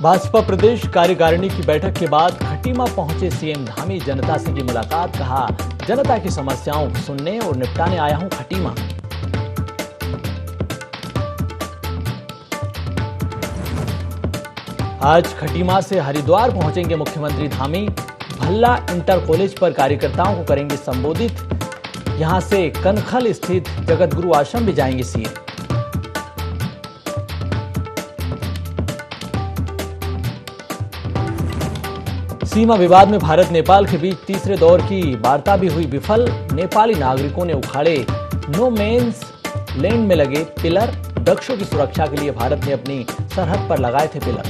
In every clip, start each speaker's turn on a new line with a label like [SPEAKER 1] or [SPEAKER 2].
[SPEAKER 1] भाजपा प्रदेश कार्यकारिणी की बैठक के बाद खटीमा पहुंचे सीएम धामी, जनता से की मुलाकात। कहा, जनता की समस्याओं को सुनने और निपटाने आया हूं खटीमा। आज खटीमा से हरिद्वार पहुंचेंगे मुख्यमंत्री धामी। भल्ला इंटर कॉलेज पर कार्यकर्ताओं को करेंगे संबोधित। यहां से कनखल स्थित जगतगुरु आश्रम भी जाएंगे सीएम। सीमा विवाद में भारत नेपाल के बीच तीसरे दौर की वार्ता भी हुई विफल। नेपाली नागरिकों ने उखाड़े नो मेंस लैंड में लगे पिलर। दक्षों की सुरक्षा के लिए भारत ने अपनी सरहद पर लगाए थे पिलर।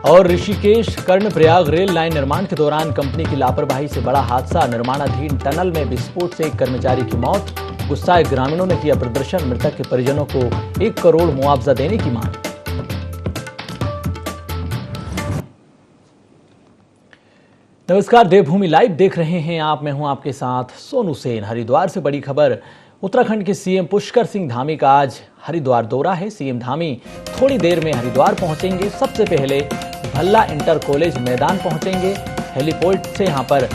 [SPEAKER 1] और ऋषिकेश कर्णप्रयाग रेल लाइन निर्माण के दौरान कंपनी की लापरवाही से बड़ा हादसा। निर्माणाधीन टनल में विस्फोट से एक कर्मचारी की मौत। गुस्साए ग्रामीणों ने किया प्रदर्शन। मृतक के परिजनों को 1 करोड़ मुआवजा देने की मांग। नमस्कार, देवभूमि लाइव देख रहे हैं आप। मैं हूं आपके साथ सोनू सेन। हरिद्वार से बड़ी खबर। उत्तराखंड के सीएम पुष्कर सिंह धामी का आज हरिद्वार दौरा है। सीएम धामी थोड़ी देर में हरिद्वार पहुंचेंगे। सबसे पहले भल्ला इंटर कॉलेज मैदान पहुंचेंगे। हेलीपोर्ट से यहां पर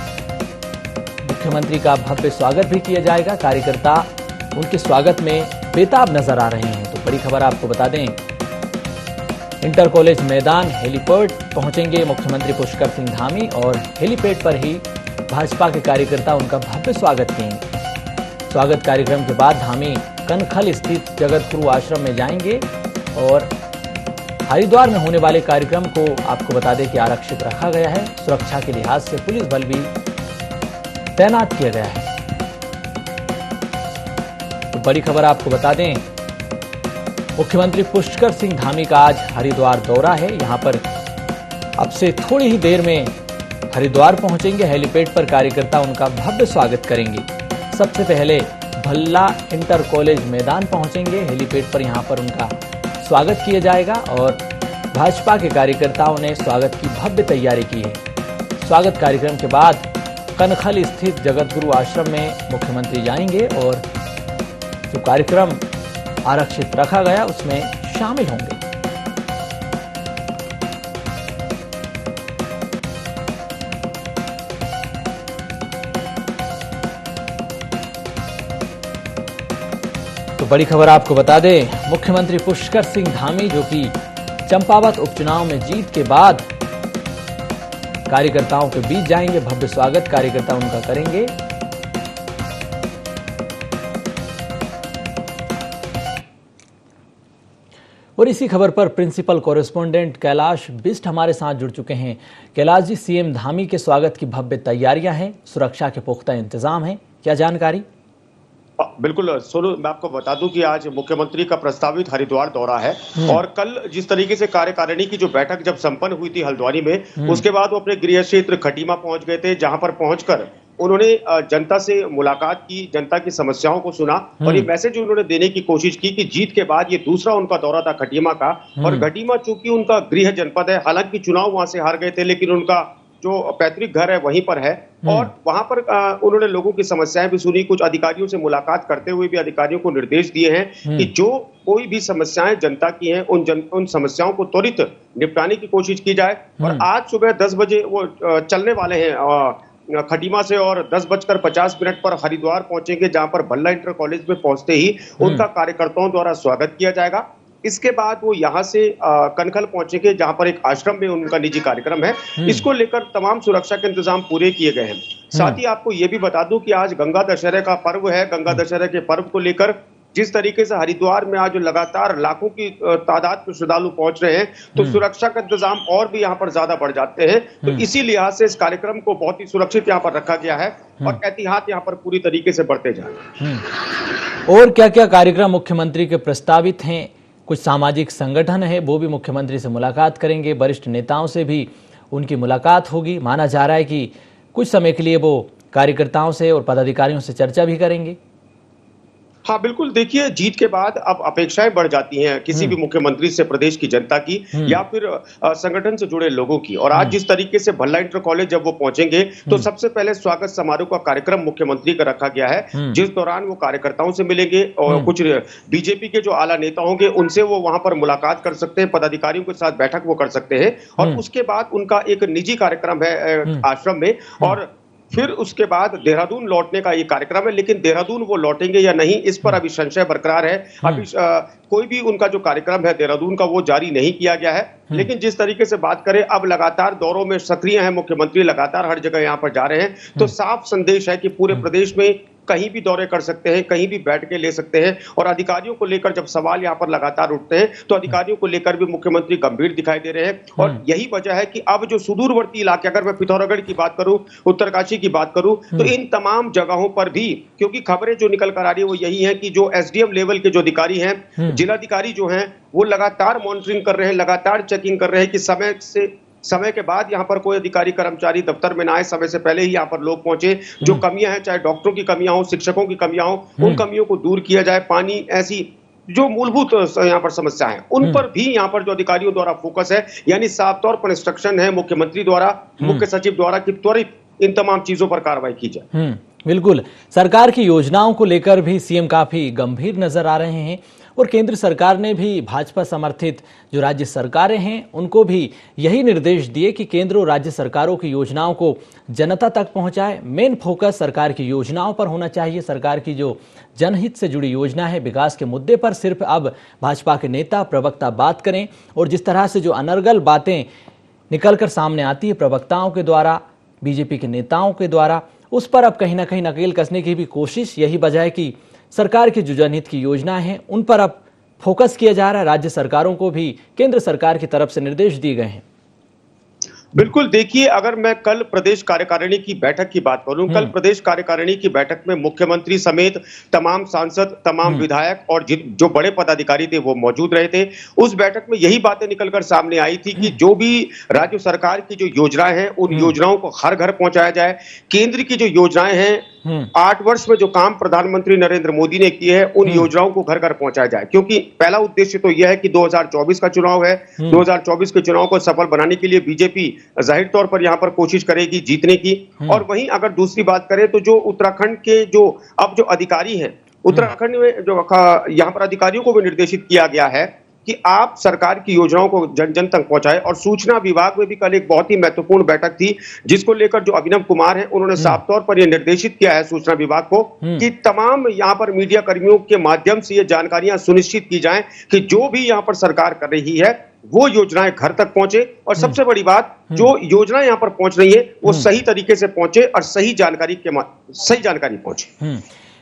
[SPEAKER 1] मुख्यमंत्री का भव्य स्वागत भी किया जाएगा। कार्यकर्ता उनके स्वागत में बेताब नजर आ रहे हैं। तो बड़ी खबर आपको बता दें, इंटर कॉलेज मैदान हेलीपोर्ट पहुंचेंगे मुख्यमंत्री पुष्कर सिंह धामी और हेलीपैड पर ही भाजपा के कार्यकर्ता उनका भव्य स्वागत किएंगे। स्वागत कार्यक्रम के बाद धामी कनखल स्थित जगतगुरु आश्रम में जाएंगे और हरिद्वार में होने वाले कार्यक्रम को आपको बता दें कि आरक्षित रखा गया है। सुरक्षा के लिहाज से पुलिस बल भी तैनात किया गया है। तो बड़ी खबर आपको बता दें, मुख्यमंत्री पुष्कर सिंह धामी का आज हरिद्वार दौरा है। यहां पर अब से थोड़ी ही देर में हरिद्वार पहुंचेंगे। हेलीपैड पर कार्यकर्ता उनका भव्य स्वागत करेंगे। सबसे पहले भल्ला इंटर कॉलेज मैदान पहुंचेंगे। हेलीपैड पर यहां पर उनका स्वागत किया जाएगा और भाजपा के कार्यकर्ताओं ने स्वागत की भव्य तैयारी की है। स्वागत कार्यक्रम के बाद कनखल स्थित जगतगुरु आश्रम में मुख्यमंत्री जाएंगे और जो कार्यक्रम आरक्षित रखा गया उसमें शामिल होंगे। तो बड़ी खबर आपको बता दें, मुख्यमंत्री पुष्कर सिंह धामी जो कि चंपावत उपचुनाव में जीत के बाद कार्यकर्ताओं के बीच जाएंगे। भव्य स्वागत कार्यकर्ता उनका करेंगे। और इसी खबर पर प्रिंसिपल कॉरेस्पोंडेंट कैलाश बिष्ट हमारे साथ जुड़ चुके हैं। कैलाश जी, सीएम धामी के स्वागत की भव्य तैयारियां हैं, सुरक्षा के पुख्ता इंतजाम हैं, क्या जानकारी?
[SPEAKER 2] बिल्कुल सोनू, मैं आपको बता दूं कि आज मुख्यमंत्री का प्रस्तावित हरिद्वार दौरा है और कल जिस तरीके से कार्यकारिणी की जो बैठक जब संपन्न हुई थी हल्द्वानी में, उसके बाद वो अपने गृह क्षेत्र खटीमा पहुंच गए थे, जहां पर पहुंचकर उन्होंने जनता से मुलाकात की, जनता की समस्याओं को सुना और ये मैसेज उन्होंने देने की कोशिश की कि जीत के बाद ये दूसरा उनका दौरा था खटीमा का। और खटीमा चूंकि उनका गृह जनपद है, हालांकि चुनाव वहां से हार गए थे, लेकिन उनका जो पैतृक घर है वहीं पर है और वहां पर उन्होंने लोगों की समस्याएं भी सुनी। कुछ अधिकारियों से मुलाकात करते हुए भी अधिकारियों को निर्देश दिए हैं कि जो कोई भी समस्याएं जनता की हैं उन समस्याओं को त्वरित निपटाने की कोशिश की जाए। और आज सुबह 10 बजे वो चलने वाले हैं खटीमा से और 10:50 पर हरिद्वार पहुंचेंगे, जहां पर भल्ला इंटर कॉलेज में पहुंचते ही उनका कार्यकर्ताओं द्वारा स्वागत किया जाएगा। इसके बाद वो यहाँ से कनखल पहुंचेंगे, जहां पर एक आश्रम में उनका निजी कार्यक्रम है। इसको लेकर तमाम सुरक्षा के इंतजाम पूरे किए गए हैं। साथ ही आपको ये भी बता दूं कि आज गंगा दशहरे का पर्व है। गंगा दशहरे के पर्व को लेकर जिस तरीके से हरिद्वार में आज लगातार लाखों की तादाद में श्रद्धालु पहुंच रहे हैं, तो सुरक्षा का इंतजाम और भी यहाँ पर ज्यादा बढ़ जाते हैं। तो इसी लिहाज से इस कार्यक्रम को बहुत ही सुरक्षित यहाँ पर रखा गया है और एहतियात यहाँ पर पूरी तरीके से बढ़ते जा रहे हैं।
[SPEAKER 1] और क्या क्या कार्यक्रम मुख्यमंत्री के प्रस्तावित हैं? कुछ सामाजिक संगठन है, वो भी मुख्यमंत्री से मुलाकात करेंगे। वरिष्ठ नेताओं से भी उनकी मुलाकात होगी। माना जा रहा है कि कुछ समय के लिए वो कार्यकर्ताओं से और पदाधिकारियों से चर्चा भी करेंगे।
[SPEAKER 2] हाँ, बिल्कुल देखिए, जीत के बाद अब अपेक्षाएं बढ़ जाती हैं किसी भी मुख्यमंत्री से, प्रदेश की जनता की या फिर संगठन से जुड़े लोगों की। और आज जिस तरीके से भल्ला इंटर कॉलेज जब वो पहुंचेंगे तो सबसे पहले स्वागत समारोह का कार्यक्रम मुख्यमंत्री का रखा गया है, जिस दौरान वो कार्यकर्ताओं से मिलेंगे और कुछ बीजेपी के जो आला नेता होंगे उनसे वो वहां पर मुलाकात कर सकते हैं, पदाधिकारियों के साथ बैठक वो कर सकते हैं। और उसके बाद उनका एक निजी कार्यक्रम है आश्रम में, और फिर उसके बाद देहरादून लौटने का ये कार्यक्रम है। लेकिन देहरादून वो लौटेंगे या नहीं, इस पर अभी संशय बरकरार है। अभी कोई भी उनका जो कार्यक्रम है देहरादून का वो जारी नहीं किया गया है। लेकिन जिस तरीके से बात करें, अब लगातार दौरों में सक्रिय हैं मुख्यमंत्री, लगातार हर जगह यहाँ पर जा रहे हैं, तो साफ संदेश है कि पूरे प्रदेश में कहीं भी दौरे कर सकते हैं, कहीं भी बैठ के ले सकते हैं। और अधिकारियों को लेकर जब सवाल यहाँ पर लगातार उठते हैं तो अधिकारियों को लेकर भी मुख्यमंत्री गंभीर दिखाई दे रहे हैं। और यही वजह है कि अब जो सुदूरवर्ती इलाके, अगर मैं पिथौरागढ़ की बात करूं, उत्तरकाशी की बात करूं, तो इन तमाम जगहों पर भी, क्योंकि खबरें जो निकल कर आ रही है वो यही है कि जो एसडीएम लेवल के जो अधिकारी हैं, जिलाधिकारी जो हैं, वो लगातार मॉनिटरिंग कर रहे हैं, लगातार चेकिंग कर रहे हैं कि समय के बाद यहाँ पर कोई अधिकारी कर्मचारी दफ्तर में ना आए, समय से पहले ही यहाँ पर लोग पहुंचे। जो कमियां हैं, चाहे डॉक्टरों की कमियां हो, शिक्षकों की कमियां हो, उन कमियों को दूर किया जाए। पानी, ऐसी जो मूलभूत यहाँ पर समस्या है उन पर भी यहाँ पर जो अधिकारियों द्वारा फोकस है, यानी साफ तौर पर इंस्ट्रक्शन है मुख्यमंत्री द्वारा, मुख्य सचिव द्वारा कि त्वरित इन तमाम चीजों पर कार्रवाई की जाए।
[SPEAKER 1] बिल्कुल, सरकार की योजनाओं को लेकर भी सीएम काफी गंभीर नजर आ रहे हैं और केंद्र सरकार ने भी भाजपा समर्थित जो राज्य सरकारें हैं उनको भी यही निर्देश दिए कि केंद्र और राज्य सरकारों की योजनाओं को जनता तक पहुंचाए। मेन फोकस सरकार की योजनाओं पर होना चाहिए। सरकार की जो जनहित से जुड़ी योजना है, विकास के मुद्दे पर सिर्फ अब भाजपा के नेता प्रवक्ता बात करें। और जिस तरह से जो अनर्गल बातें निकलकर सामने आती है प्रवक्ताओं के द्वारा, बीजेपी के नेताओं के द्वारा, उस पर अब कहीं ना कहीं नकेल कसने की भी कोशिश। यही वजह है कि सरकार की जो जनहित की योजना है उन पर अब फोकस किया जा रहा है। राज्य सरकारों को भी केंद्र सरकार की तरफ से निर्देश दिए गए हैं।
[SPEAKER 2] बिल्कुल देखिए, अगर मैं कल प्रदेश कार्यकारिणी की बैठक की बात करूं, कल प्रदेश कार्यकारिणी की बैठक में मुख्यमंत्री समेत तमाम सांसद, तमाम विधायक और जो बड़े पदाधिकारी थे वो मौजूद रहे थे। उस बैठक में यही बातें निकलकर सामने आई थी कि जो भी राज्य सरकार की जो योजनाएं हैं उन योजनाओं को हर घर पहुंचाया जाए। केंद्र की जो योजनाएं हैं, 8 वर्ष में जो काम प्रधानमंत्री नरेंद्र मोदी ने किए हैं उन योजनाओं को घर घर पहुंचाया जाए। क्योंकि पहला उद्देश्य तो यह है कि 2024 का चुनाव है, 2024 के चुनाव को सफल बनाने के लिए बीजेपी जाहिर तौर पर यहां पर कोशिश करेगी जीतने की। और वहीं अगर दूसरी बात करें तो जो उत्तराखंड के जो अब जो अधिकारी हैं, उत्तराखंड में जो यहां पर अधिकारियों को भी निर्देशित किया गया है कि आप सरकार की योजनाओं को जन जन तक पहुंचाएं। और सूचना विभाग में भी कल एक बहुत ही महत्वपूर्ण बैठक थी जिसको लेकर जो अभिनव कुमार हैं उन्होंने साफ तौर पर यह निर्देशित किया है सूचना विभाग को कि तमाम यहां पर मीडिया कर्मियों के माध्यम से ये जानकारियां सुनिश्चित की जाएं कि जो भी यहां पर सरकार कर रही है वो योजनाएं घर तक पहुंचे। और सबसे बड़ी बात, जो योजना यहां पर पहुंच रही है वो सही तरीके से पहुंचे और सही जानकारी पहुंचे।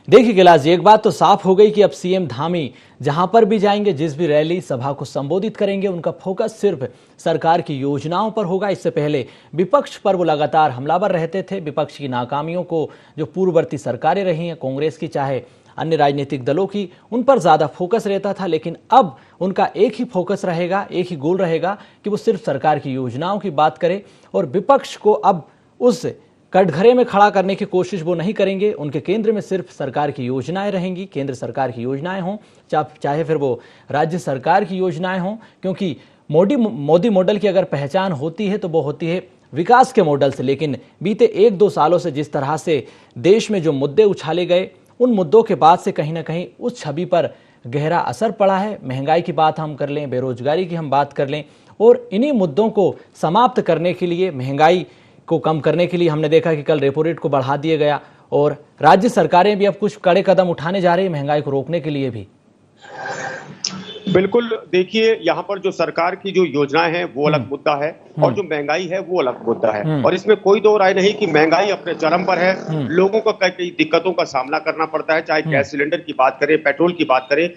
[SPEAKER 1] देखिए गिलास जी, एक बात तो साफ हो गई कि अब सीएम धामी जहां पर भी जाएंगे, जिस भी रैली सभा को संबोधित करेंगे, उनका फोकस सिर्फ सरकार की योजनाओं पर होगा। इससे पहले विपक्ष पर वो लगातार हमलावर रहते थे। विपक्ष की नाकामियों को जो पूर्ववर्ती सरकारें रही हैं, कांग्रेस की चाहे अन्य राजनीतिक दलों की, उन पर ज्यादा फोकस रहता था। लेकिन अब उनका एक ही फोकस रहेगा, एक ही गोल रहेगा कि वो सिर्फ सरकार की योजनाओं की बात करें और विपक्ष को अब उस कटघरे में खड़ा करने की कोशिश वो नहीं करेंगे। उनके केंद्र में सिर्फ सरकार की योजनाएं रहेंगी, केंद्र सरकार की योजनाएं हों, चाहे फिर वो राज्य सरकार की योजनाएं हों। क्योंकि मोदी मॉडल की अगर पहचान होती है तो वो होती है विकास के मॉडल से। लेकिन बीते 1-2 सालों से जिस तरह से देश में जो मुद्दे उछाले गए, उन मुद्दों के बाद से कहीं ना कहीं उस छवि पर गहरा असर पड़ा है। महंगाई की बात हम कर लें, बेरोजगारी की हम बात कर लें, और इन्हीं मुद्दों को समाप्त करने के लिए, महंगाई को कम करने के लिए हमने देखा कि कल रेपो रेट को बढ़ा दिया गया और राज्य सरकारें भी अब कुछ कड़े कदम उठाने जा रही है महंगाई को रोकने के लिए भी।
[SPEAKER 2] बिल्कुल देखिए, यहाँ पर जो सरकार की जो योजनाएं हैं वो अलग मुद्दा है और जो महंगाई है वो अलग मुद्दा है। और इसमें कोई दो राय नहीं कि महंगाई अपने चरम पर है। लोगों को कई दिक्कतों का सामना करना पड़ता है, चाहे गैस सिलेंडर की बात करें, पेट्रोल की बात करें,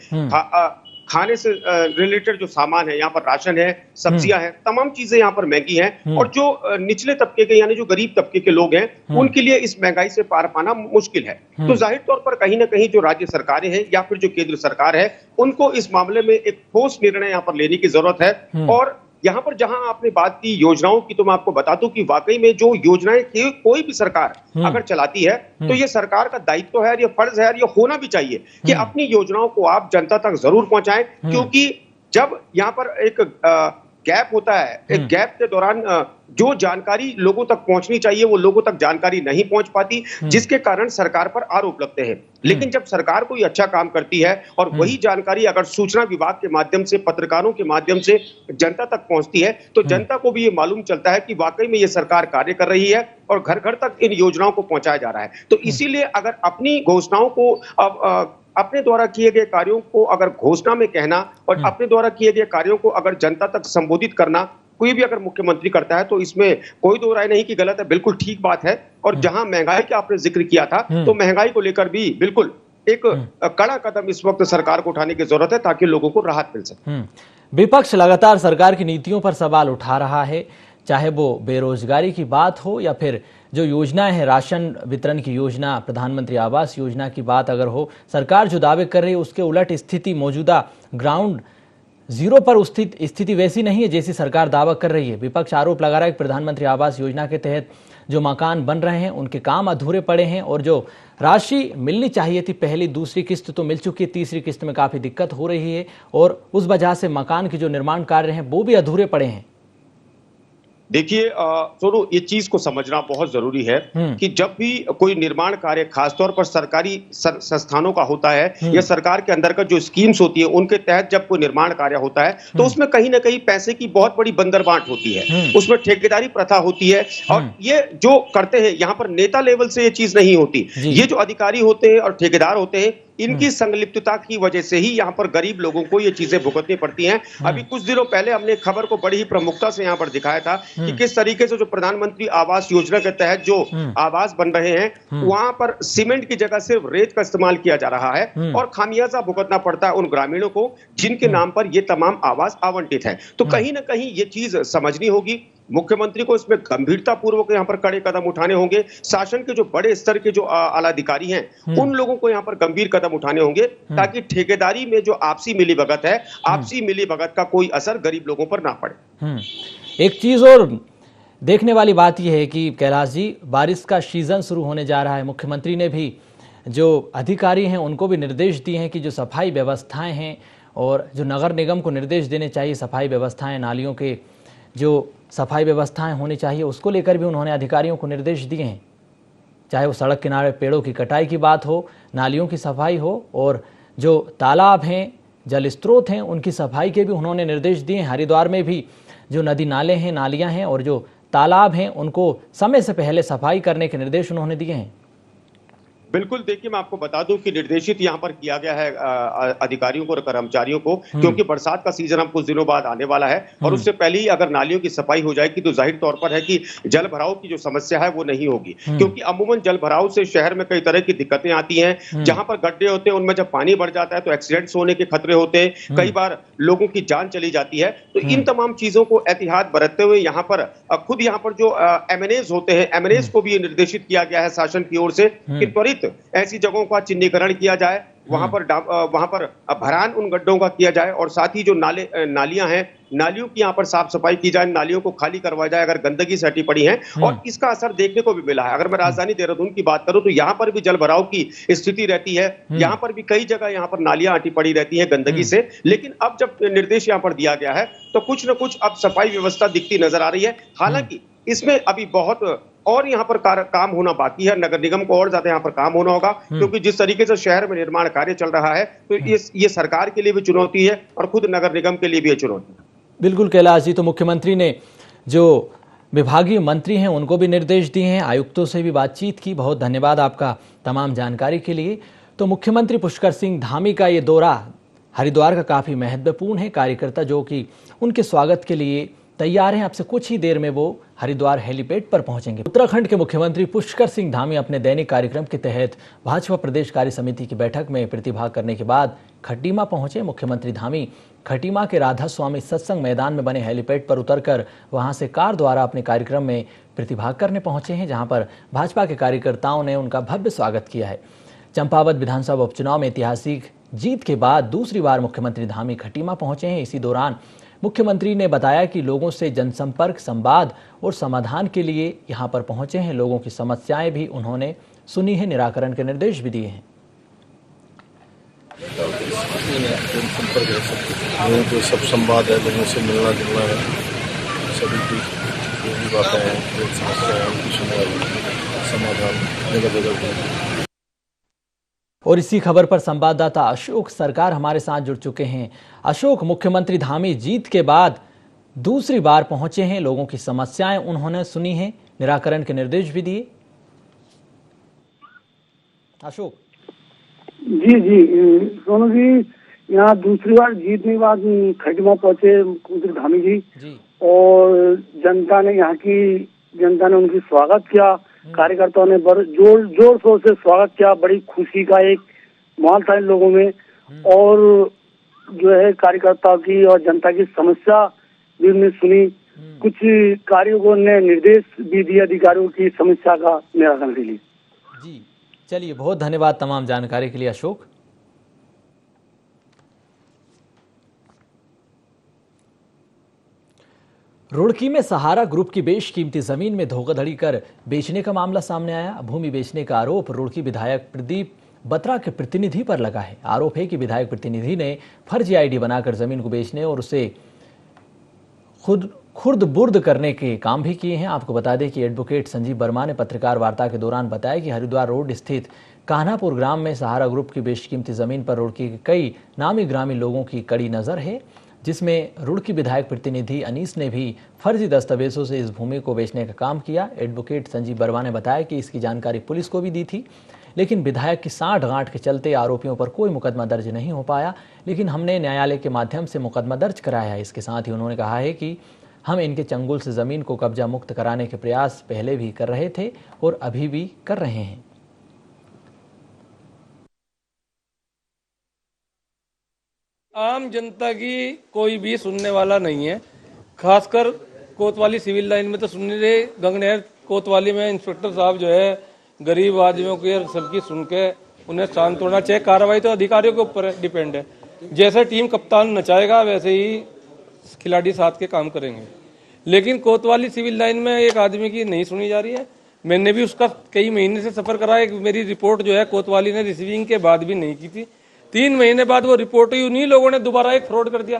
[SPEAKER 2] खाने से रिलेटेड जो सामान है, यहाँ पर राशन है, सब्जियां हैं, तमाम चीजें यहाँ पर महंगी हैं। और जो निचले तबके के यानी जो गरीब तबके के लोग हैं उनके लिए इस महंगाई से पार पाना मुश्किल है। तो जाहिर तौर पर कहीं ना कहीं जो राज्य सरकारें हैं या फिर जो केंद्र सरकार है उनको इस मामले में एक ठोस निर्णय यहाँ पर लेने की जरूरत है। और यहाँ पर जहां आपने बात की योजनाओं की, तो मैं आपको बता दूं कि वाकई में जो योजनाएं कोई भी सरकार अगर चलाती है तो ये सरकार का दायित्व है, ये फर्ज है, और ये होना भी चाहिए कि अपनी योजनाओं को आप जनता तक जरूर पहुंचाएं। क्योंकि जब यहाँ पर एक गैप होता है, एक गैप के दौरान जो जानकारी लोगों तक पहुंचनी चाहिए वो लोगों तक जानकारी नहीं पहुंच पाती, जिसके कारण सरकार पर आरोप लगते हैं। लेकिन जब सरकार कोई अच्छा काम करती है और वही जानकारी अगर सूचना विभाग के माध्यम से, पत्रकारों के माध्यम से जनता तक पहुंचती है, तो जनता को भी ये मालूम चलता है कि वाकई में ये सरकार कार्य कर रही है और घर घर तक इन योजनाओं को पहुंचाया जा रहा है। तो इसीलिए अगर अपनी घोषणाओं को अपने द्वारा किए गए कार्यों को अगर घोषणा में कहना और अपने द्वारा किए गए कार्यों को अगर जनता तक संबोधित करना कोई भी अगर मुख्यमंत्री करता है तो इसमें कोई दो राय नहीं कि गलत है, बिल्कुल ठीक बात है। और जहां महंगाई का आपने जिक्र किया था, तो महंगाई को लेकर भी बिल्कुल एक कड़ा कदम इस वक्त सरकार को उठाने की जरूरत है ताकि लोगों को राहत मिल सके।
[SPEAKER 1] विपक्ष लगातार सरकार की नीतियों पर सवाल उठा रहा है, चाहे वो बेरोजगारी की बात हो या फिर जो योजनाएं हैं, राशन वितरण की योजना, प्रधानमंत्री आवास योजना की बात अगर हो। सरकार जो दावे कर रही है उसके उलट स्थिति मौजूदा ग्राउंड जीरो पर स्थिति वैसी नहीं है जैसी सरकार दावा कर रही है। विपक्ष आरोप लगा रहा है कि प्रधानमंत्री आवास योजना के तहत जो मकान बन रहे हैं उनके काम अधूरे पड़े हैं और जो राशि मिलनी चाहिए थी, पहली दूसरी किस्त तो मिल चुकी है, तीसरी किस्त में काफी दिक्कत हो रही है और उस वजह से मकान के जो निर्माण कार्य हैं वो भी अधूरे पड़े हैं।
[SPEAKER 2] देखिए सोनू, ये चीज को समझना बहुत जरूरी है कि जब भी कोई निर्माण कार्य खासतौर पर सरकारी संस्थानों का होता है या सरकार के अंदर का जो स्कीम्स होती है उनके तहत जब कोई निर्माण कार्य होता है तो उसमें कहीं ना कहीं पैसे की बहुत बड़ी बंदरबांट होती है, उसमें ठेकेदारी प्रथा होती है। और ये जो करते हैं यहाँ पर नेता लेवल से ये चीज नहीं होती, ये जो अधिकारी होते हैं और ठेकेदार होते हैं इनकी संलिप्तता की वजह से ही यहाँ पर गरीब लोगों को ये चीजें भुगतनी पड़ती हैं। अभी कुछ दिनों पहले हमने खबर को बड़ी ही प्रमुखता से यहाँ पर दिखाया था कि किस तरीके से जो प्रधानमंत्री आवास योजना के तहत जो आवास बन रहे हैं वहां पर सीमेंट की जगह सिर्फ रेत का इस्तेमाल किया जा रहा है और खामियाजा भुगतना पड़ता है उन ग्रामीणों को जिनके नाम पर ये तमाम आवास आवंटित है। तो कहीं ना कहीं ये चीज समझनी होगी, मुख्यमंत्री को इसमें गंभीरता पूर्वक यहाँ पर कड़े कदम उठाने होंगे। शासन के जो बड़े स्तर के जो आला अधिकारी हैं उन लोगों को यहाँ पर गंभीर कदम उठाने होंगे ताकि ठेकेदारी में जो आपसी मिलीभगत है, आपसी मिलीभगत का कोई असर गरीब लोगों पर ना पड़े।
[SPEAKER 1] एक चीज और देखने वाली बात यह है कि कैलाश जी, बारिश का सीजन शुरू होने जा रहा है। मुख्यमंत्री ने भी जो अधिकारी हैं उनको भी निर्देश दिए हैं कि जो सफाई व्यवस्थाएं हैं और जो नगर निगम को निर्देश देने चाहिए, सफाई व्यवस्थाएं, नालियों के जो सफाई व्यवस्थाएं होनी चाहिए उसको लेकर भी उन्होंने अधिकारियों को निर्देश दिए हैं। चाहे वो सड़क किनारे पेड़ों की कटाई की बात हो, नालियों की सफाई हो और जो तालाब हैं, जल स्रोत हैं उनकी सफाई के भी उन्होंने निर्देश दिए हैं। हरिद्वार में भी जो नदी नाले हैं, नालियां हैं और जो तालाब हैं उनको समय से पहले सफाई करने के निर्देश उन्होंने दिए हैं।
[SPEAKER 2] बिल्कुल, देखिए मैं आपको बता दूं कि निर्देशित यहाँ पर किया गया है अधिकारियों को और कर्मचारियों को, क्योंकि बरसात का सीजन हम कुछ दिनों बाद आने वाला है और उससे पहले ही अगर नालियों की सफाई हो जाएगी तो जाहिर तौर पर है कि जल भराव की जो समस्या है वो नहीं होगी। क्योंकि अमूमन जल भराव से शहर में कई तरह की दिक्कतें आती हैं। जहां पर गड्ढे होते हैं उनमें जब पानी बढ़ जाता है तो एक्सीडेंट्स होने के खतरे होते हैं, कई बार लोगों की जान चली जाती है। तो इन तमाम चीजों को एहतियात बरतते हुए यहाँ पर खुद यहाँ पर जो एमएनएज होते हैं, एमएनएज को भी निर्देशित किया गया है शासन की ओर से कि त्वरित ऐसी जगहों का चिन्हीकरण किया जाए, वहां पर भरान उन गड्ढों का किया जाए और साथ ही जो नालियां हैं, नालियों की यहाँ पर साफ सफाई की जाए, नालियों को खाली करवाया जाए अगर गंदगी से हटी पड़ी है। और इसका असर देखने को भी मिला है। अगर मैं राजधानी देहरादून की बात करूं तो यहाँ पर भी जल भराव की स्थिति रहती है, यहाँ पर भी कई जगह यहाँ पर नालियां हटी पड़ी रहती है गंदगी से। लेकिन अब जब निर्देश यहाँ पर दिया गया है तो कुछ न कुछ अब सफाई व्यवस्था दिखती नजर आ रही है। हालांकि इसमें अभी बहुत और यहाँ पर काम होना बाकी है। नगर निगम को और ज्यादा यहाँ पर काम होना होगा, क्योंकि जिस तरीके से शहर में निर्माण कार्य चल रहा है तो ये सरकार के लिए भी चुनौती है और खुद नगर निगम के लिए भी चुनौती है।
[SPEAKER 1] बिल्कुल कैलाश जी, तो मुख्यमंत्री ने जो विभागीय मंत्री हैं उनको भी निर्देश दिए हैं, आयुक्तों से भी बातचीत की। बहुत धन्यवाद आपका तमाम जानकारी के लिए। तो मुख्यमंत्री पुष्कर सिंह धामी का ये दौरा हरिद्वार का काफी महत्वपूर्ण है। कार्यकर्ता जो कि उनके स्वागत के लिए तैयार हैं, अब से कुछ ही देर में वो हरिद्वार हेलीपैड पर पहुंचेंगे। उत्तराखंड के मुख्यमंत्री पुष्कर सिंह धामी अपने दैनिक कार्यक्रम के तहत भाजपा प्रदेश कार्य समिति की बैठक में प्रतिभाग करने के बाद खटीमा पहुंचे। मुख्यमंत्री धामी खटीमा के राधा स्वामी सत्संग मैदान में बने हेलीपैड पर उतरकर वहां से कार द्वारा अपने कार्यक्रम में प्रतिभाग करने पहुंचे हैं, जहां पर भाजपा के कार्यकर्ताओं ने उनका भव्य स्वागत किया है। चंपावत विधानसभा उपचुनाव में ऐतिहासिक जीत के बाद दूसरी बार मुख्यमंत्री धामी खटीमा पहुंचे हैं। इसी दौरान मुख्यमंत्री ने बताया कि लोगों से जनसंपर्क, संवाद और समाधान के लिए यहां पर पहुंचे हैं। लोगों की समस्याएं भी उन्होंने सुनी है, निराकरण के निर्देश भी दिए हैं।
[SPEAKER 3] जनसंपर्क है, लोगों को सब संवाद है, लोगों से मिलना जुलना है, सभी की जो भी बातें हैं, जो समस्या है उनकी सुनवाई, समाधान जगह जगह।
[SPEAKER 1] और इसी खबर पर संवाददाता अशोक सरकार हमारे साथ जुड़ चुके हैं। अशोक, मुख्यमंत्री धामी जीत के बाद दूसरी बार पहुंचे हैं, लोगों की समस्याएं उन्होंने सुनी हैं, निराकरण के निर्देश भी दिए। अशोक
[SPEAKER 4] जी जी सोनू जी, यहाँ दूसरी बार जीतने के बाद खटीमा पहुंचे मुख्यमंत्री धामी जी और जनता ने उनकी स्वागत किया। कार्यकर्ताओं ने जोर शोर से स्वागत किया। बड़ी खुशी का एक माहौल था इन लोगों में और जो है कार्यकर्ताओं की और जनता की समस्या भी उन्होंने सुनी। कुछ कार्यों को ने निर्देश भी दिए अधिकारियों की समस्या का निराकरण के लिए।
[SPEAKER 1] जी चलिए, बहुत धन्यवाद तमाम जानकारी के लिए अशोक। रुड़की में सहारा ग्रुप की बेशकीमती जमीन में धोखाधड़ी कर बेचने का मामला सामने आया। भूमि बेचने का आरोप रुड़की विधायक प्रदीप बत्रा के प्रतिनिधि पर लगा है। आरोप है कि विधायक प्रतिनिधि ने फर्जी आईडी बनाकर जमीन को बेचने और उसे खुर्द बुर्द करने के काम भी किए हैं। आपको बता दें कि एडवोकेट संजीव वर्मा ने पत्रकार वार्ता के दौरान बताया कि हरिद्वार रोड स्थित कान्हापुर ग्राम में सहारा ग्रुप की बेशकीमती जमीन पर रुड़की के कई नामी ग्रामीण लोगों की कड़ी नजर है, जिसमें रुड़की विधायक प्रतिनिधि अनीस ने भी फर्जी दस्तावेजों से इस भूमि को बेचने का काम किया। एडवोकेट संजीव वर्मा ने बताया कि इसकी जानकारी पुलिस को भी दी थी, लेकिन विधायक की सांठ गांठ के चलते आरोपियों पर कोई मुकदमा दर्ज नहीं हो पाया, लेकिन हमने न्यायालय के माध्यम से मुकदमा दर्ज कराया है। इसके साथ ही उन्होंने कहा है कि हम इनके चंगुल से जमीन को कब्जा मुक्त कराने के प्रयास पहले भी कर रहे थे और अभी भी कर रहे हैं।
[SPEAKER 5] आम जनता की कोई भी सुनने वाला नहीं है, खासकर कोतवाली सिविल लाइन में तो सुन नहीं रहे। गंगनहर कोतवाली में इंस्पेक्टर साहब जो है गरीब आदमियों के सबकी सुन के उन्हें शांत होना चाहिए। कार्रवाई तो अधिकारियों के ऊपर डिपेंड है। जैसे टीम कप्तान नचाएगा वैसे ही खिलाड़ी साथ के काम करेंगे, लेकिन कोतवाली सिविल लाइन में एक आदमी की नहीं सुनी जा रही है। मैंने भी उसका कई महीने से सफर करा है। मेरी रिपोर्ट जो है कोतवाली ने रिसीविंग के बाद भी नहीं की थी। 3 महीने बाद वो रिपोर्ट हुई, उन्हीं लोगों ने दोबारा एक फ्रॉड कर दिया।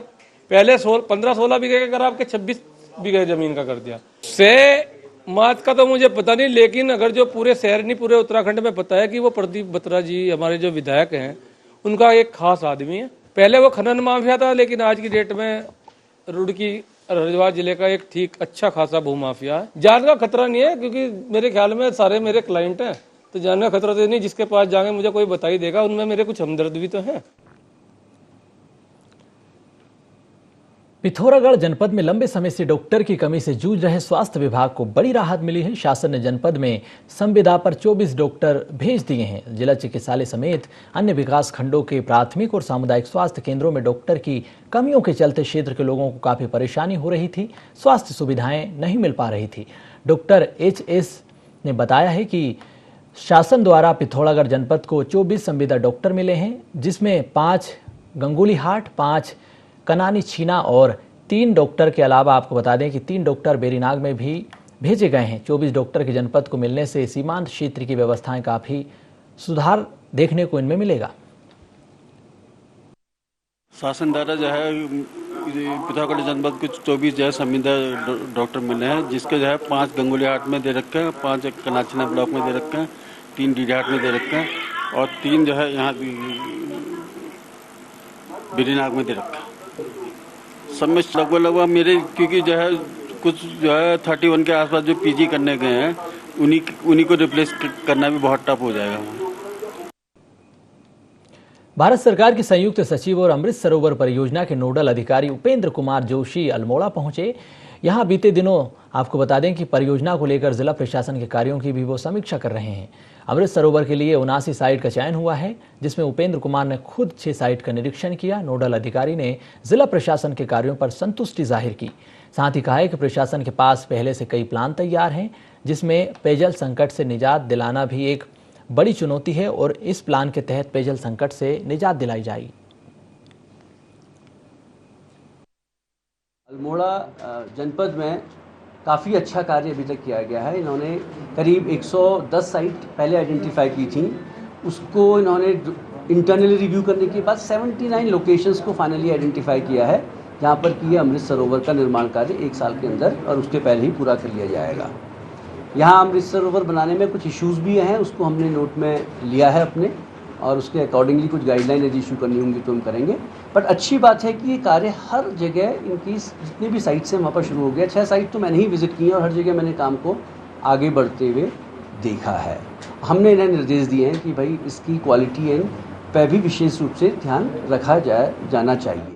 [SPEAKER 5] पहले 15-16 बीघे का करा के 26 बीघे जमीन का कर दिया। मात का तो मुझे पता नहीं, लेकिन अगर जो पूरे शहर नहीं पूरे उत्तराखंड में पता है कि वो प्रदीप बत्रा जी हमारे जो विधायक हैं उनका एक खास आदमी है। पहले वो खनन माफिया था, लेकिन आज की डेट में रुड़की हरिद्वार जिले का एक ठीक अच्छा खासा भू माफिया है। जान का खतरा नहीं है, क्योंकि मेरे ख्याल में सारे मेरे क्लाइंट हैं, तो जान का खतरा तो नहीं। जिसके पास जाएंगे मुझे कोई बता ही देगा, उनमें मेरे कुछ हमदर्द भी तो है।
[SPEAKER 1] पिथौरागढ़ जनपद में लंबे समय से डॉक्टर की कमी से जूझ रहे स्वास्थ्य विभाग को बड़ी राहत मिली है। शासन ने जनपद में संविदा पर 24 डॉक्टर भेज दिए हैं। जिला चिकित्सालय समेत अन्य विकास खंडों के प्राथमिक और सामुदायिक स्वास्थ्य केंद्रों में डॉक्टर की कमियों के चलते क्षेत्र के लोगों को काफी परेशानी हो रही थी, स्वास्थ्य सुविधाएं नहीं मिल पा रही थी। डॉक्टर HS ने बताया है कि शासन द्वारा पिथौरागढ़ जनपद को 24 संविदा डॉक्टर मिले हैं, जिसमें 5 गंगोलीहाट, 5 कनानी छीना और 3 डॉक्टर के अलावा आपको बता दें कि 3 डॉक्टर बेरीनाग में भी भेजे गए हैं। 24 डॉक्टर के जनपद को मिलने से सीमांत क्षेत्र की व्यवस्थाएं काफी सुधार देखने को इनमें मिलेगा।
[SPEAKER 6] शासन द्वारा जो है पिथौरागढ़ जनपद को 24 जो है संविदा डॉक्टर मिले हैं, जिसके जो है 5 गंगोलीहाट में दे रखे हैं, 5 कनाचीना ब्लॉक में दे रखे हैं, 3 डीडीहाट में दे रखे हैं और 3 जो है यहाँ बेरीनाग में दे रखा है। सब में लगभग मेरे, क्योंकि जो है कुछ जो है 31 के आसपास जो PG करने गए हैं उन्हीं को रिप्लेस करना भी बहुत टफ हो जाएगा।
[SPEAKER 1] भारत सरकार के संयुक्त सचिव और अमृत सरोवर परियोजना के नोडल अधिकारी उपेंद्र कुमार जोशी अल्मोड़ा पहुंचे। यहां बीते दिनों आपको बता दें कि परियोजना को लेकर जिला प्रशासन के कार्यों की भी वो समीक्षा कर रहे हैं। अमृत सरोवर के लिए 79 साइट का चयन हुआ है, जिसमें उपेंद्र कुमार ने खुद 6 साइट का निरीक्षण किया। नोडल अधिकारी ने जिला प्रशासन के कार्यों पर संतुष्टि जाहिर की। साथ ही कहा है कि प्रशासन के पास पहले से कई प्लान तैयार हैं, जिसमें पेयजल संकट से निजात दिलाना भी एक बड़ी चुनौती है और इस प्लान के तहत पेयजल संकट से निजात दिलाई जाएगी।
[SPEAKER 7] अल्मोड़ा जनपद में काफ़ी अच्छा कार्य अभी तक किया गया है। इन्होंने करीब 110 साइट पहले आइडेंटिफाई की थी, उसको इन्होंने इंटरनली रिव्यू करने के बाद 79 लोकेशंस को फाइनली आइडेंटिफाई किया है, जहाँ पर कि अमृत सरोवर का निर्माण कार्य 1 साल के अंदर और उसके पहले ही पूरा कर लिया जाएगा। यहाँ अमृत सरोवर बनाने में कुछ इश्यूज़ भी हैं, उसको हमने नोट में लिया है अपने, और उसके अकॉर्डिंगली कुछ गाइडलाइन यदि इशू करनी होंगी तो हम करेंगे। बट अच्छी बात है कि ये कार्य हर जगह इनकी जितनी भी साइट्स हैं वहाँ पर शुरू हो गया। 6 साइट तो मैंने ही विजिट की हैं और हर जगह मैंने काम को आगे बढ़ते हुए देखा है। हमने इन्हें निर्देश दिए हैं कि भाई इसकी क्वालिटी एंड पर भी विशेष रूप से ध्यान रखा जाना चाहिए।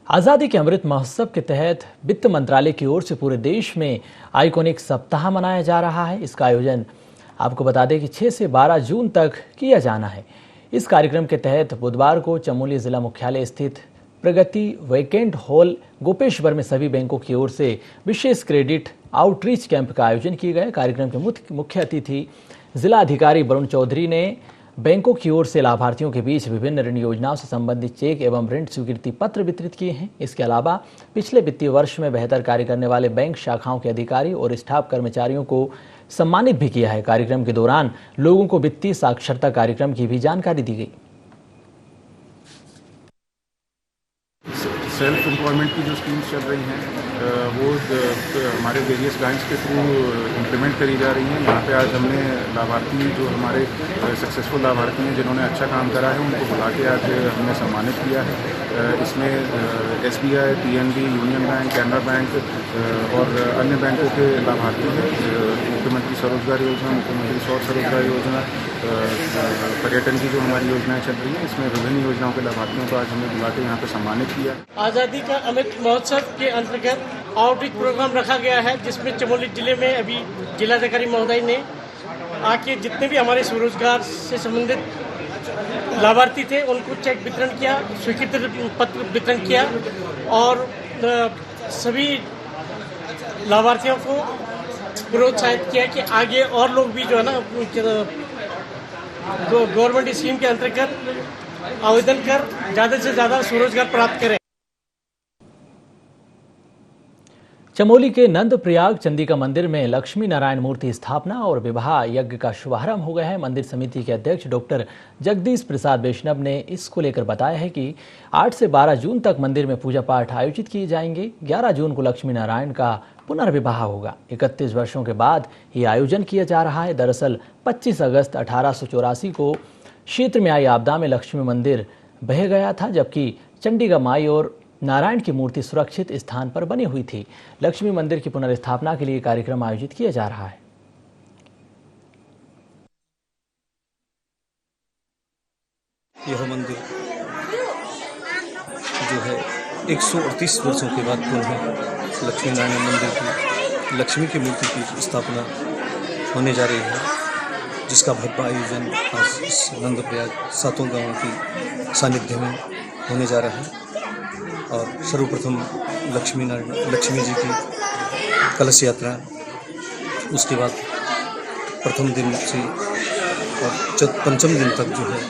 [SPEAKER 1] आज़ादी के अमृत महोत्सव के तहत वित्त मंत्रालय की ओर से पूरे देश में आइकॉनिक सप्ताह मनाया जा रहा है। इसका आयोजन आपको बता दें कि 6 से 12 जून तक किया जाना है। इस कार्यक्रम के तहत बुधवार को चमोली जिला मुख्यालय स्थित प्रगति वेकेंट हॉल गोपेश्वर में सभी बैंकों की ओर से विशेष क्रेडिट आउटरीच कैंप का आयोजन किया गया। कार्यक्रम के मुख्य अतिथि जिला अधिकारी वरुण चौधरी ने बैंकों की ओर से लाभार्थियों के बीच विभिन्न ऋण योजनाओं से संबंधित चेक एवं ऋण स्वीकृति पत्र वितरित किए हैं। इसके अलावा पिछले वित्तीय वर्ष में बेहतर कार्य करने वाले बैंक शाखाओं के अधिकारी और स्टाफ कर्मचारियों को सम्मानित भी किया है। कार्यक्रम के दौरान लोगों को वित्तीय साक्षरता कार्यक्रम की भी जानकारी दी गई।
[SPEAKER 8] सेल्फ एम्प्लॉयमेंट की जो स्कीम्स चल रही हैं वो हमारे वेरियस बैंक्स के थ्रू इम्प्लीमेंट करी जा रही हैं। यहाँ पे आज हमने लाभार्थी जो हमारे सक्सेसफुल लाभार्थी हैं जिन्होंने अच्छा काम करा है उनको बुला के आज हमने सम्मानित किया है। इसमें SBI, PNB, union bank, Canara bank और अन्य बैंकों के लाभार्थी हैं। मुख्यमंत्री स्वरोजगार योजना, मुख्यमंत्री स्वरोजगार योजना, पर्यटन की जो हमारी योजनाएं चल रही हैं, इसमें विभिन्न योजनाओं के लाभार्थियों को आज हमने बुला के यहाँ पे सम्मानित किया।
[SPEAKER 9] आज़ादी का अमृत महोत्सव के अंतर्गत आउटरीच प्रोग्राम रखा गया है, जिसमें चमोली जिले में अभी जिलाधिकारी महोदय ने आके जितने भी हमारे स्वरोजगार से संबंधित लाभार्थी थे उनको चेक वितरण किया, स्वीकृति पत्र वितरण किया और सभी लाभार्थियों को प्रोत्साहित किया कि आगे और लोग भी जो है ना गवर्नमेंट स्कीम के अंतर्गत आवेदन कर ज़्यादा से ज़्यादा स्वरोजगार प्राप्त करें।
[SPEAKER 1] चमोली के नंद प्रयाग चंडिका मंदिर में लक्ष्मी नारायण मूर्ति स्थापना और विवाह यज्ञ का शुभारंभ हो गया है। मंदिर समिति के अध्यक्ष डॉक्टर जगदीश प्रसाद वैष्णव ने इसको लेकर बताया है कि 8 से 12 जून तक मंदिर में पूजा पाठ आयोजित किए जाएंगे। 11 जून को लक्ष्मी नारायण का पुनर्विवाह होगा। 31 वर्षों के बाद ये आयोजन किया जा रहा है। दरअसल 25 अगस्त 1884 को क्षेत्र में आई आपदा में लक्ष्मी मंदिर बह गया था, जबकि चंडिका माई और नारायण की मूर्ति सुरक्षित स्थान पर बनी हुई थी। लक्ष्मी मंदिर की पुनर्स्थापना के लिए कार्यक्रम आयोजित किया जा रहा है।
[SPEAKER 10] यह मंदिर जो है 138 वर्षों के बाद पुनः लक्ष्मी नारायण मंदिर की लक्ष्मी की मूर्ति की स्थापना होने जा रही है, जिसका भव्य आयोजन आज इस नंद प्रयाग 7 गांवों की सानिध्य में होने जा रहा है। और सर्वप्रथम लक्ष्मी जी की कलश यात्रा, उसके बाद प्रथम दिन से और पंचम दिन तक जो है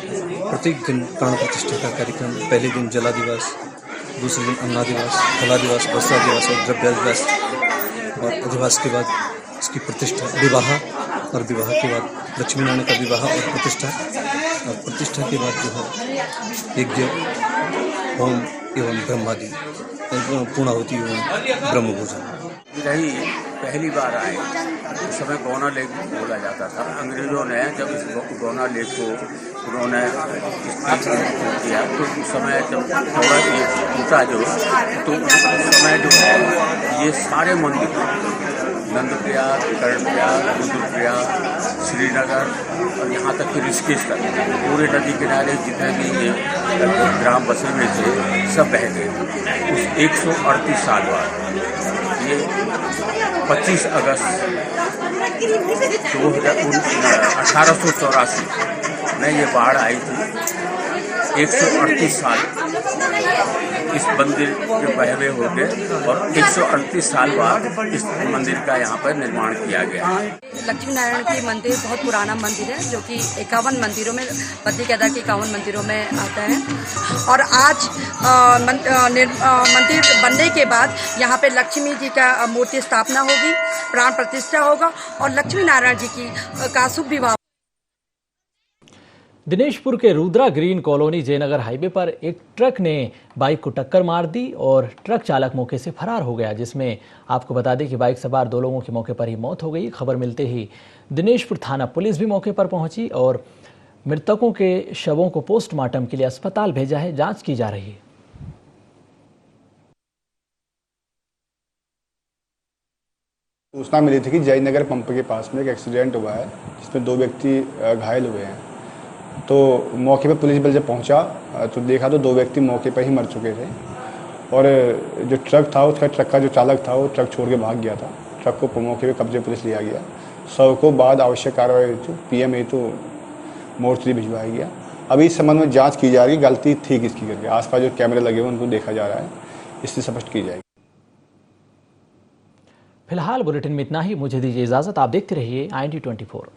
[SPEAKER 10] प्रत्येक दिन प्राण प्रतिष्ठा का कार्यक्रम। पहले दिन जला दिवस, दूसरे दिन अन्ना दिवस, फला दिवस, वस्त्रा दिवस और द्रव्य दिवस, और अधिवास के बाद इसकी प्रतिष्ठा, विवाह, और विवाह के बाद लक्ष्मी नारायण का विवाह और प्रतिष्ठा के बाद जो है यज्ञ, होम एवं ब्रह्मादि पूर्णाहुति एवं ब्रह्म भोजन।
[SPEAKER 11] यही पहली बार आए, उस समय गौना लेक बोला जाता था। अंग्रेजों ने जब इस गौना लेक को उन्होंने किया तो उस समय जब थोड़ा ये टूटा जो, तो उस समय जो है ये सारे मंदिर नंद प्रयाग, कर्ण प्रयाग, रुद्रप्रयाग, श्रीनगर और यहाँ तक कि ऋषिकेश तक पूरे नदी किनारे जितने भी ये ग्राम बसे हुए थे सब बह गए। उस 138 साल बाद ये 25 अगस्त 1884 में ये बाढ़ आई थी। 138 साल इस मंदिर के बहे हुए हो गए और 138 साल बाद इस मंदिर का यहाँ पर निर्माण किया गया।
[SPEAKER 12] लक्ष्मी नारायण की मंदिर बहुत पुराना मंदिर है, जो कि 51 मंदिरों में, बद्री केदार के 51 मंदिरों में आता है। और आज मंदिर बनने के बाद यहाँ पे लक्ष्मी जी का मूर्ति स्थापना होगी, प्राण प्रतिष्ठा होगा और लक्ष्मी नारायण जी का शुभ विवाह।
[SPEAKER 1] दिनेशपुर के Rudra green colony Jaynagar highway पर एक ट्रक ने बाइक को टक्कर मार दी और ट्रक चालक मौके से फरार हो गया, जिसमें आपको बता दें कि बाइक सवार 2 लोगों की मौके पर ही मौत हो गई। खबर मिलते ही दिनेशपुर थाना पुलिस भी मौके पर पहुंची और मृतकों के शवों को पोस्टमार्टम के लिए अस्पताल भेजा है, जांच की जा रही है।
[SPEAKER 13] सूचना मिली थी कि जयनगर पंप के पास में एक एक्सीडेंट हुआ है, जिसमें 2 व्यक्ति घायल हुए हैं। तो मौके पर पुलिस बल जब पहुंचा तो देखा तो 2 व्यक्ति मौके पर ही मर चुके थे और जो ट्रक था, उसका ट्रक का जो चालक था वो ट्रक छोड़ के भाग गया था। ट्रक को मौके पर कब्जे पुलिस लिया गया। शव को बाद आवश्यक कार्रवाई हेतु PM हेतु मोर्चरी भिजवाया गया। अभी इस संबंध में जांच की जा रही है, गलती थी किसकी करके। आसपास जो कैमरे लगे हुए उनको देखा जा रहा है, इससे स्पष्ट की जाएगी।
[SPEAKER 1] फिलहाल बुलेटिन में इतना ही। मुझे दीजिए इजाजत। आप देखते रहिए IND24।